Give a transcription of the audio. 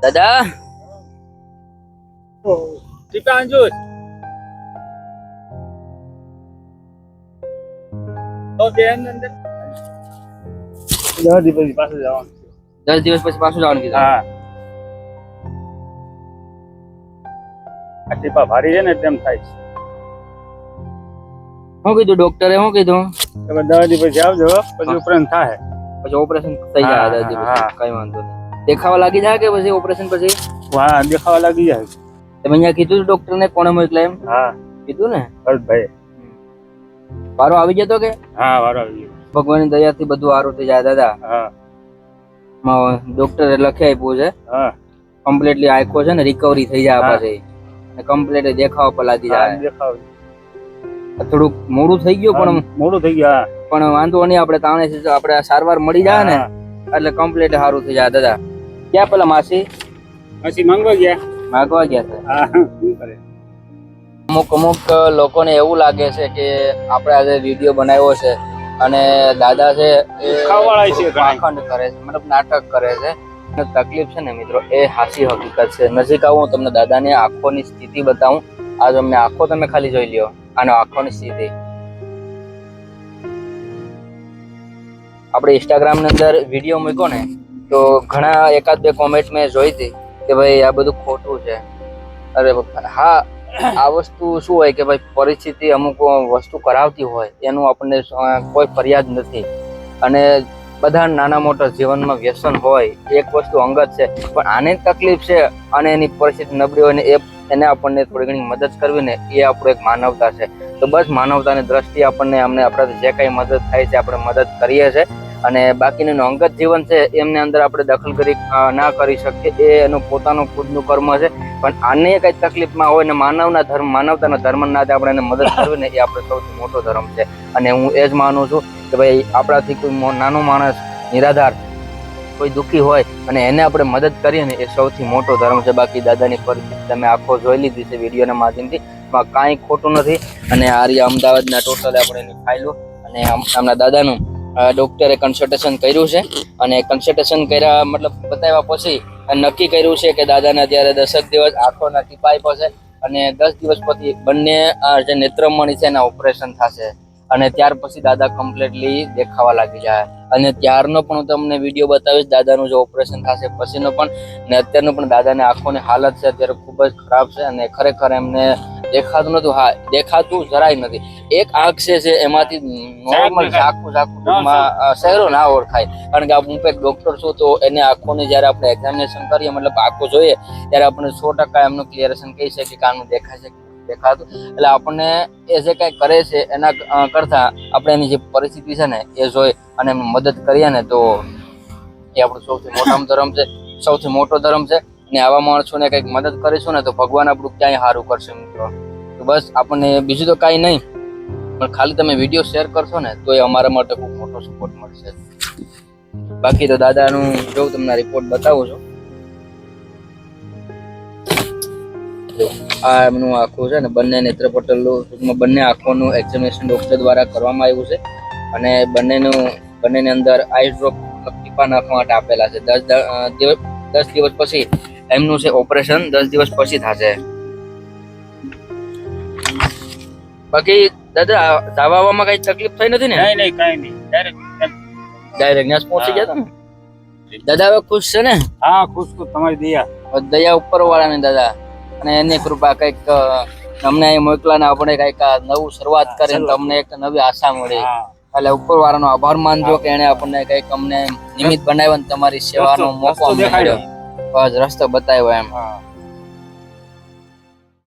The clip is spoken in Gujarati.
દાદા દીપાંજુસ તો બેન અંદર 10 દિવસ પાછું જવાનું 10 દિવસ પછી પાછું જવાનું કીધું. હા આ ટીપા ભારી છે ને તેમ થાય છે. શું કીધું ડોક્ટરે? શું કીધું? તમે 10 દિવસ પછી આવજો પછી ઉપરાંત થાય પછી ઓપરેશન થઈ જાય 10 દિવસ પછી. કઈ વાંધો નહીં. દેખાવા લાગી જાય કે પછી ઓપરેશન પછી? હા દેખાવા લાગી જાય. તમે અહીંયા કીધું ડોક્ટર ને કોણે મોકલ્યા એમ? હા કીધું ને ભરતભાઈ. વારો આવી જતો કે? હા વારો આવી ગયો. ભગવાનની દયાથી બધું સારું થઈ જાય દાદા. હા ડોક્ટરે લખી આપ્યું છે હા કમ્પ્લીટલી આંખો છે ને રિકવરી થઈ જાય પછી ને કમ્પ્લીટ દેખાવા પર લાગી જાય. દેખાવ થોડુંક મોડું થઈ ગયું પણ મોડું થઈ ગયા પણ વાંધો નહીં. આપણે તાણે આપણે સારવાર મળી જાય ને એટલે કમ્પ્લીટ સારું થઈ જાય દાદા. ક્યાં પેલા માસી પછી માંગવા ગયા માગવા ગયા છે? હા શું કરે અમુક લોકોને એવું લાગે છે કે આપણે આજે વિડીયો બનાવ્યો છે અને દાદા છે એ ખાવાળા છે પાખંડ કરે છે, મતલબ નાટક કરે છે. તકલીફ છે ને મિત્રો એ હાસી હકીકત છે. નજીક આવું હું તમને દાદાની આંખોની સ્થિતિ બતાવું. આજ અમને આંખો તમે ખાલી જોઈ લ્યો, આનો આંખોની સ્થિતિ. આપણે ઇન્સ્ટાગ્રામ ની અંદર વિડીયો મૂક્યો ને તો ઘણા એકાદ બે કોમેન્ટ મેં જોઈ હતી કે ભાઈ આ બધું ખોટું છે. અરે હા, આ વસ્તુ શું હોય કે ભાઈ પરિસ્થિતિ અમુક વસ્તુ કરાવતી હોય એનું આપણને કોઈ ફરિયાદ નથી. અને બધા નાના મોટા જીવનમાં વ્યસન હોય, એક વસ્તુ અંગત છે પણ આને તકલીફ છે અને એની પરિસ્થિતિ નબળી હોય ને એને આપણને થોડી ઘણી મદદ કરવી ને એ આપણું એક માનવતા છે. તો બસ માનવતાની દ્રષ્ટિએ આપણને આપણાથી જે કઈ મદદ થાય છે આપણે મદદ કરીએ છીએ. અને બાકીનું અંગત જીવન છે એમને અંદર આપણે દખલ કરી ના કરી શકીએ, એ એનું પોતાનું ખુદનું કર્મ છે. પણ આને કઈ તકલીફમાં હોય ને માનવતાના ધર્મ નાતે આપણે એને મદદ કરવી ને એ આપણે સૌથી મોટો ધર્મ છે. અને હું એ જ માનું છું કે ભાઈ આપણાથી કોઈ નાનો માણસ નિરાધાર કોઈ દુઃખી હોય અને એને આપણે મદદ કરીએ ને એ સૌથી મોટો ધર્મ છે. બાકી દાદાની પરિસ્થિતિ તમે આખો જોઈ લીધી છે વિડીયોના માધ્યમથી, કાંઈ ખોટું નથી. અને આ રહ્યા અમદાવાદના ટોટલ આપણે એની ફાઇલો અને આમના દાદાનું ડોક્ટરે કન્સલ્ટેશન કર્યું છે. અને કન્સલ્ટેશન કર્યા મતલબ બતાવ્યા પછી નક્કી કર્યું છે કે દાદાને અત્યારે 10 દિવસ આંખોના ટીપા આપ્યા છે અને 10 દિવસ પછી બંને જે નેત્રમણી છે એના ઓપરેશન થશે અને ત્યાર પછી દાદા કમ્પ્લીટલી દેખાવા લાગી જાય. અને ત્યારનો પણ હું તમને વિડીયો બતાવીશ દાદાનું જે ઓપરેશન થશે પછીનો પણ ને અત્યારનો પણ દાદાની આંખોની હાલત છે અત્યારે ખૂબ જ ખરાબ છે અને ખરેખર એમને દેખાતું નતું. હા, દેખાતું જરાય નથી. એક આંખ છે એમાંથી નોર્મલ ઝાકું શહેરો ના ઓળખાય. કારણ કે હું એક ડોક્ટર છું તો એને આંખોની જયારે આપણે એક્ઝામિનેશન કરીએ મતલબ આંખો જોઈએ ત્યારે આપણે 100% એમનું ક્લિયરેશન કહી શકીએ કે આનું દેખાય છે દેખાતું. એટલે આપણને એ જે કઈ કરે છે એના કરતા આપણે એની જે પરિસ્થિતિ છે ને એ જોઈ અને એમને મદદ કરીએ ને તો એ આપણું સૌથી મોટામાં ધર્મ છે, સૌથી મોટો ધર્મ છે. અને આવા માણસોને કંઈક મદદ કરીશું ને તો ભગવાન આપણું ક્યાંય સારું કરશે મિત્રો. તો બસ આપણને બીજું તો કાંઈ નહીં પણ ખાલી તમે વિડીયો શેર કરશો ને તો એ અમારા માટે ખૂબ મોટો સપોર્ટ મળશે. બાકી તો દાદાનું જો તમને રિપોર્ટ બતાવું છું. આ એમનું આંખું છે ને બંને નેત્રપટલ બંને આંખોનું એક્ઝામિનેશન ડોક્ટર દ્વારા કરવામાં આવ્યું છે અને બંનેની અંદર આઈ ડ્રોપ ટીપા નાખવા માટે આપેલા છે. 10 દિવસ પછી એમનું છે ઓપરેશન 10 દિવસ પછી થશે. બાકી દાદા દાવામાં કઈ તકલીફ થઈ નથી ને? નહીં કાઈ નહીં ડાયરેક્ટ ન્યાસ પહોંચી ગયા ને દાદા? હવે ખુશ છે ને? હા ખુશ તમારી દયા ઉપર વાળાની દાદા અને એની કૃપા કઈક અમને અહીં મોકલા ને આપણે કઈક નવું શરૂઆત કરીને તમને એક નવી આશા મળી. એટલે ઉપર વાળાનો આભાર માનજો કે એને આપણને કઈક અમને નિમિત્ત બનાવ્યો ને તમારી સેવાનો મોકો મળ્યો, બસ રસ્તો બતાવ્યો એમ.